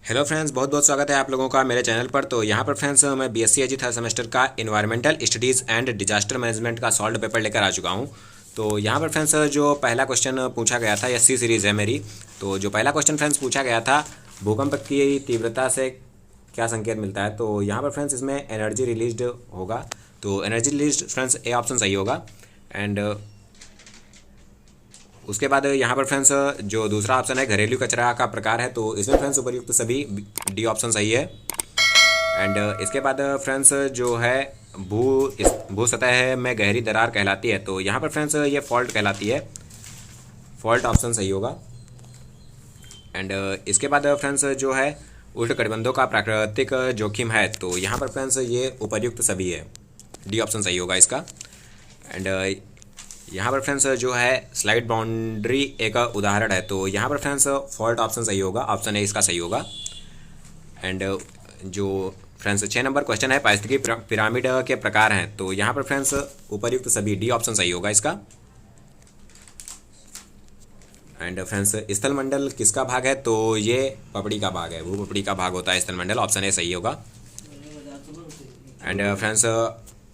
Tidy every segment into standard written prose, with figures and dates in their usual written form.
Hello friends, बहुत बहुत स्वागत है आप लोगों का मेरे चैनल पर। तो यहाँ पर फ्रेंड्स मैं बीएससी एजी थर्ड सेमेस्टर का environmental studies and disaster management का सॉल्व पेपर लेकर आ चुका हूँ। तो यहाँ पर फ्रेंड्स जो पहला क्वेश्चन पूछा गया था, या सी सीरीज़ है मेरी। तो जो पहला क्वेश्चन फ्रेंड्स पूछा गया था, भूकंप की तीव्रता से क्या संकेत मिलता है। तो यहाँ पर फ्रेंड्स इसमें एनर्जी रिलीज्ड होगा। तो energy released friends A option सही होगा। एंड उसके बाद यहाँ पर फ्रेंड्स जो दूसरा ऑप्शन है घरेलू कचरा का प्रकार है, तो इसमें फ्रेंड्स उपयुक्त सभी डी ऑप्शन सही है। एंड इसके बाद फ्रेंड्स जो है भू सतह में गहरी दरार कहलाती है, तो यहाँ पर फ्रेंड्स ये फॉल्ट कहलाती है। फॉल्ट ऑप्शन सही होगा। एंड इसके बाद फ्रेंड्स जो है उष्ण कटिबंधों का प्राकृतिक जोखिम है, तो यहाँ पर फ्रेंड्स ये उपयुक्त सभी है। डी ऑप्शन सही होगा इसका। एंड यहाँ पर फ्रेंड्स जो है स्लाइड बाउंड्री एक उदाहरण है, तो यहाँ पर फ्रेंड्स फॉल्ट ऑप्शन सही होगा। ऑप्शन ए इसका सही होगा। एंड जो फ्रेंड्स 6 नंबर क्वेश्चन है, पारिस्थितिकी पिरामिड के प्रकार हैं, तो यहाँ पर फ्रेंड्स उपयुक्त सभी डी ऑप्शन सही होगा इसका। एंड फ्रेंड्स स्थल मंडल किसका भाग है, तो ये पपड़ी का भाग है, वो पपड़ी का भाग होता है स्थल मंडल। ऑप्शन ए सही होगा। एंड फ्रेंड्स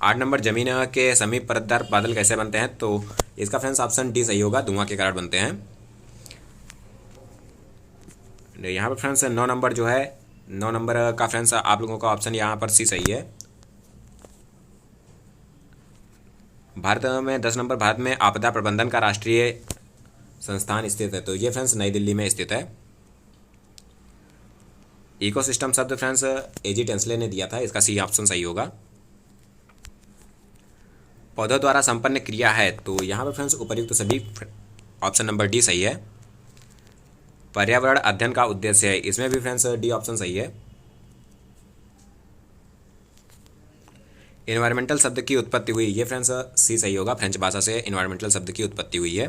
8 नंबर जमीन के समीप परतदार बादल कैसे बनते हैं, तो इसका फ्रेंड्स ऑप्शन डी सही होगा, धुआं के कारण बनते हैं। यहाँ पर फ्रेंड्स 9 नंबर जो है, 9 नंबर का फ्रेंड्स आप लोगों का ऑप्शन यहाँ पर सी सही है। भारत में 10 नंबर, भारत में आपदा प्रबंधन का राष्ट्रीय संस्थान स्थित है, तो ये फ्रेंड्स नई दिल्ली में स्थित है। इकोसिस्टम शब्द फ्रेंड्स एजी टेंसले ने दिया था, इसका सी ऑप्शन सही होगा। पौधों द्वारा संपन्न क्रिया है, तो यहाँ पर फ्रेंड्स उपयुक्त सभी ऑप्शन नंबर डी सही है। पर्यावरण अध्ययन का उद्देश्य है, इसमें भी फ्रेंड्स डी ऑप्शन सही है। इन्वायरमेंटल शब्द की उत्पत्ति हुई, ये फ्रेंड्स सी सही होगा। फ्रेंच भाषा से इन्वायरमेंटल शब्द की उत्पत्ति हुई है।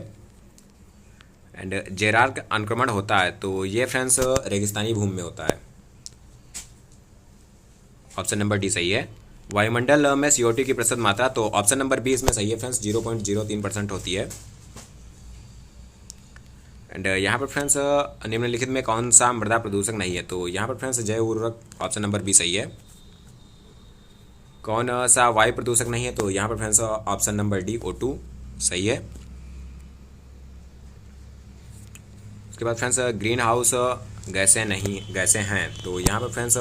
एंड जेरार्ड अनुक्रमण होता है, तो ये फ्रेंड्स रेगिस्तानी भूमि में होता है। ऑप्शन नंबर डी सही है। वायुमंडल में CO2 की प्रतिशत मात्रा, तो ऑप्शन नंबर बी इसमें सही है फ्रेंड्स, 0.03% होती है। एंड यहाँ पर फ्रेंड्स निम्नलिखित में कौन सा मृदा प्रदूषक नहीं है, तो यहाँ पर फ्रेंड्स जैव उर्वरक, ऑप्शन नंबर बी सही है। कौन सा वायु प्रदूषक नहीं है, तो यहाँ पर friends option number D O2 सही है। उसके बाद फ्रेंड्स ग्रीन हाउस गैसें हैं, तो यहाँ पर फ्रेंड्स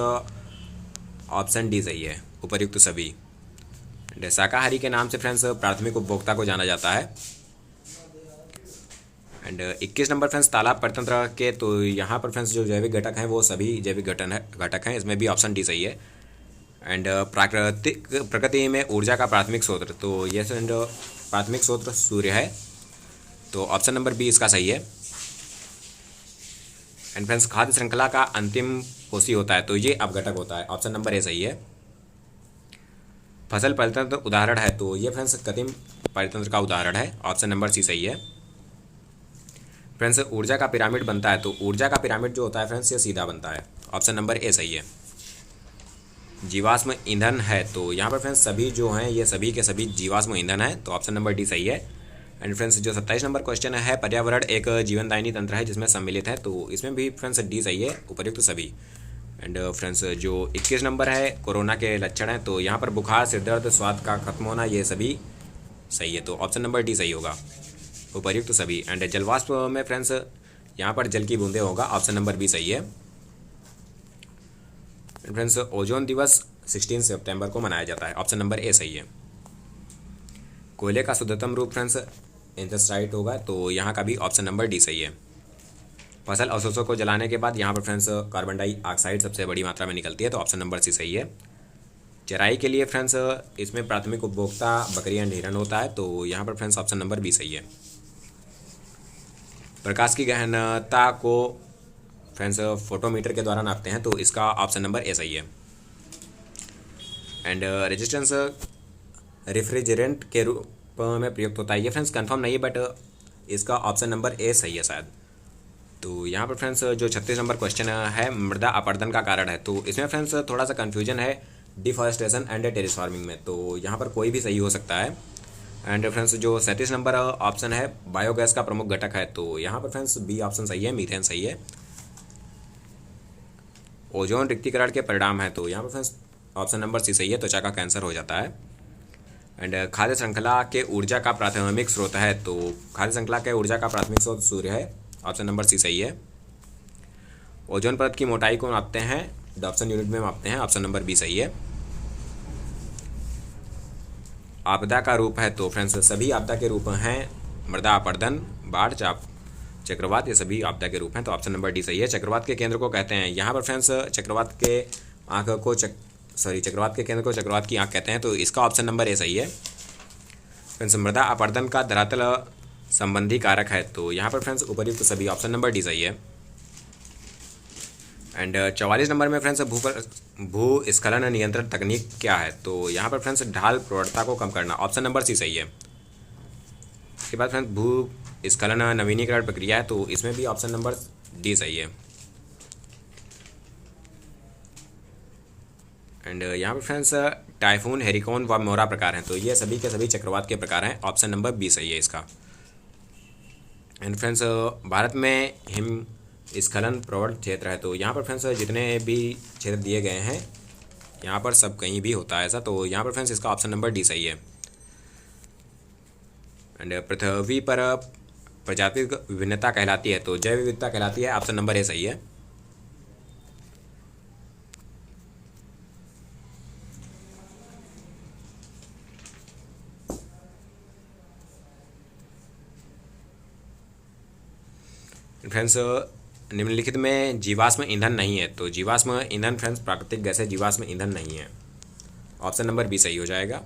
ऑप्शन डी सही है, उपयुक्त सभी। शाकाहारी के नाम से फ्रेंड्स प्राथमिक उपभोक्ता को जाना जाता है। एंड 21 नंबर फ्रेंड्स तालाब परितंत्र के, तो यहाँ पर फ्रेंड्स जो जैविक घटक हैं वो सभी जैविक घटक हैं, इसमें भी ऑप्शन डी सही है। एंड प्रकृति में ऊर्जा का प्राथमिक स्रोत, तो ये फ्रेंड प्राथमिक स्रोत सूर्य है, तो ऑप्शन नंबर बी इसका सही है। एंड फ्रेंड्स खाद्य श्रृंखला का अंतिम पोषी होता है, तो ये अपघटक होता है, ऑप्शन नंबर ए सही है। फसल परितंत्र उदाहरण है, तो ये फ्रेंड्स कृत्रिम परितंत्र का उदाहरण है, ऑप्शन नंबर सी सही है। फ्रेंड्स ऊर्जा का पिरामिड बनता है, तो ऊर्जा का पिरामिड जो होता है फ्रेंड्स ये सीधा बनता है, ऑप्शन नंबर ए सही है। जीवाश्म ईंधन है, तो यहाँ पर फ्रेंड्स सभी जो हैं ये सभी के सभी जीवाश्म ईंधन है, तो ऑप्शन नंबर डी सही है। एंड फ्रेंड्स जो 27 नंबर क्वेश्चन है, पर्यावरण एक जीवनदायिनी तंत्र है जिसमें सम्मिलित है, तो इसमें भी फ्रेंड्स डी सही है, उपयुक्त सभी। एंड फ्रेंड्स जो 21 नंबर है, कोरोना के लक्षण हैं, तो यहाँ पर बुखार, सिरदर्द, स्वाद का खत्म होना, ये सभी सही है, तो ऑप्शन नंबर डी सही होगा, उपयुक्त सभी। एंड जलवाष्प में फ्रेंड्स यहाँ पर जल की बूंदें होगा, ऑप्शन नंबर बी सही है। फ्रेंड्स ओजोन दिवस 16 सितंबर को मनाया जाता है, ऑप्शन नंबर ए सही है। कोयले का शुद्धतम रूप फ्रेंड्स एंथ्रासाइट होगा, तो यहाँ का भी ऑप्शन नंबर डी सही है। फसल अवशेषों को जलाने के बाद यहाँ पर फ्रेंड्स कार्बन डाइऑक्साइड सबसे बड़ी मात्रा में निकलती है, तो ऑप्शन नंबर सी सही है। चराई के लिए फ्रेंड्स इसमें प्राथमिक उपभोक्ता बकरी एंड हिरन होता है, तो यहाँ पर फ्रेंड्स ऑप्शन नंबर बी सही है। प्रकाश की गहनता को फ्रेंड्स फोटोमीटर के द्वारा नापते हैं, तो इसका ऑप्शन नंबर ए सही है। एंड रेजिस्टेंस रेफ्रिजरेंट के रूप में प्रयुक्त होता है, ये फ्रेंड्स कंफर्म नहीं है, बट इसका ऑप्शन नंबर ए सही है शायद। तो यहाँ पर फ्रेंड्स जो 36 नंबर क्वेश्चन है, मृदा अपरदन का कारण है, तो इसमें फ्रेंड्स थोड़ा सा कन्फ्यूजन है डिफॉरेस्टेशन एंड टेरेस फार्मिंग में, तो यहाँ पर कोई भी सही हो सकता है। एंड फ्रेंड्स जो 37 नंबर ऑप्शन है, बायोगैस का प्रमुख घटक है, तो यहाँ पर फ्रेंड्स बी ऑप्शन सही है, मीथेन सही है। ओजोन रिक्तीकरण के परिणाम है, तो यहाँ पर फ्रेंड्स ऑप्शन नंबर सी सही है, त्वचा का कैंसर हो जाता है। एंड खाद्य श्रृंखला के ऊर्जा का प्राथमिक स्रोत है, तो खाद्य श्रृंखला के ऊर्जा का प्राथमिक स्रोत सूर्य है, ऑप्शन नंबर सी सही है। ओजोन परत की मोटाई को मापते हैं, डॉप्सन यूनिट में मापते हैं, ऑप्शन नंबर बी सही है। आपदा का रूप है, तो फ्रेंड्स सभी आपदा के रूप हैं, मृदा अपरदन, बाढ़, चाप, चक्रवात, ये सभी आपदा के रूप हैं, तो ऑप्शन नंबर डी सही है। चक्रवात के केंद्र को कहते हैं, यहाँ पर फ्रेंड्स चक्रवात के केंद्र को चक्रवात की आंख कहते हैं, तो इसका ऑप्शन नंबर ए सही है। फ्रेंड्स मृदा अपरदन का धरातल संबंधी कारक है, तो यहाँ पर फ्रेंड्स उपर्युक्त सभी, ऑप्शन नंबर डी सही है। एंड 44 नंबर में फ्रेंड्स भूस्खलन नियंत्रण तकनीक क्या है, तो यहाँ पर फ्रेंड्स ढाल प्रवणता को कम करना, ऑप्शन नंबर सी सही है। इसके बाद फ्रेंड्स भूस्खलन नवीनीकरण प्रक्रिया है, तो इसमें भी ऑप्शन नंबर डी सही है। एंड यहाँ पर फ्रेंड्स टाइफून, हेरिकॉन व मोरा प्रकार हैं, तो ये सभी के सभी चक्रवात के प्रकार हैं, ऑप्शन नंबर बी सही है इसका। एंड फ्रेंड्स भारत में हिमस्खलन प्रवण क्षेत्र है, तो यहाँ पर फ्रेंड्स जितने भी क्षेत्र दिए गए हैं यहाँ पर सब कहीं भी होता है ऐसा, तो यहाँ पर फ्रेंड्स इसका ऑप्शन नंबर डी सही है। एंड पृथ्वी पर प्रजातिक विभिन्नता कहलाती है, तो जैव विविधता कहलाती है, ऑप्शन नंबर ए सही है। फ्रेंड्स निम्नलिखित में जीवाश्म ईंधन नहीं है, तो जीवाश्म ईंधन फ्रेंड्स प्राकृतिक गैस है, जीवाश्म ईंधन नहीं है, ऑप्शन नंबर बी सही हो जाएगा।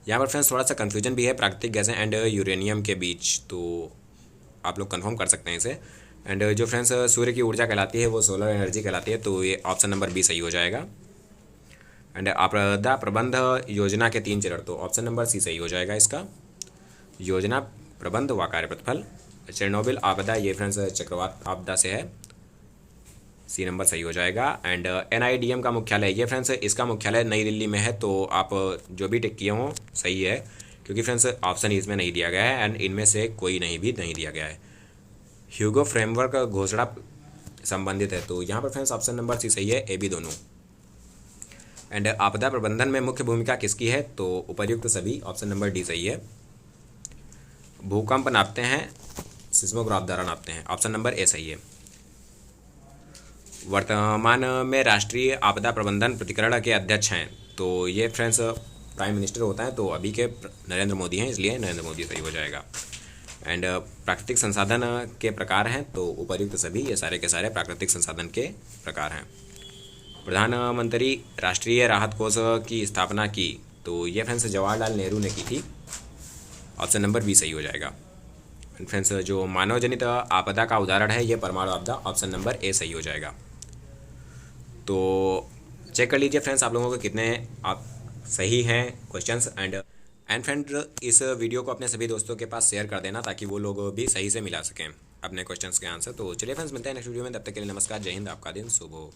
यहाँ पर फ्रेंड्स थोड़ा सा कन्फ्यूजन भी है प्राकृतिक गैसें एंड यूरेनियम के बीच, तो आप लोग कंफर्म कर सकते हैं इसे। एंड जो फ्रेंड्स सूर्य की ऊर्जा कहलाती है वो सोलर एनर्जी कहलाती है, तो ये ऑप्शन नंबर बी सही हो जाएगा। एंड आपदा प्रबंध योजना के 3 चरण, तो ऑप्शन नंबर सी सही हो जाएगा इसका। योजना, प्रबंध व कार्य प्रतिफल। चेरनोबिल आपदा ये फ्रेंड्स चक्रवात आपदा से है, सी नंबर सही हो जाएगा। एंड NIDM का मुख्यालय ये फ्रेंड्स इसका मुख्यालय नई दिल्ली में है, तो आप जो भी टिक किए हों सही है, क्योंकि फ्रेंड्स ऑप्शन इसमें नहीं दिया गया है एंड इनमें से कोई नहीं दिया गया है। ह्यूगो फ्रेमवर्क घोषणा संबंधित है, तो यहाँ पर फ्रेंड्स ऑप्शन नंबर सी सही है, ए बी दोनों। एंड आपदा प्रबंधन में मुख्य भूमिका किसकी है, तो उपर्युक्त सभी, ऑप्शन नंबर डी सही है। भूकंप नापते हैं, सिस्मोग्राफ द्वारा नापते हैं, ऑप्शन नंबर ए सही है। वर्तमान में राष्ट्रीय आपदा प्रबंधन प्राधिकरण के अध्यक्ष हैं, तो ये फ्रेंड्स प्राइम मिनिस्टर होता है, तो अभी के नरेंद्र मोदी हैं, इसलिए नरेंद्र मोदी सही हो जाएगा। एंड प्राकृतिक संसाधन के प्रकार हैं, तो उपर्युक्त सभी, ये सारे के सारे प्राकृतिक संसाधन के प्रकार हैं। प्रधानमंत्री राष्ट्रीय राहत कोष की स्थापना की, तो ये फ्रेंड्स जवाहरलाल नेहरू ने की थी, ऑप्शन नंबर बी सही हो जाएगा। फ्रेंड्स जो मानव जनित आपदा का उदाहरण है ये परमाणु आपदा, ऑप्शन नंबर ए सही हो जाएगा। तो चेक कर लीजिए फ्रेंड्स आप लोगों के कितने आप सही हैं क्वेश्चंस। एंड फ्रेंड इस वीडियो को अपने सभी दोस्तों के पास शेयर कर देना ताकि वो लोग भी सही से मिला सकें अपने क्वेश्चंस के आंसर। तो चलिए फ्रेंड्स मिलते हैं नेक्स्ट वीडियो में, तब तक के लिए नमस्कार, जय हिंद, आपका दिन शुभ हो।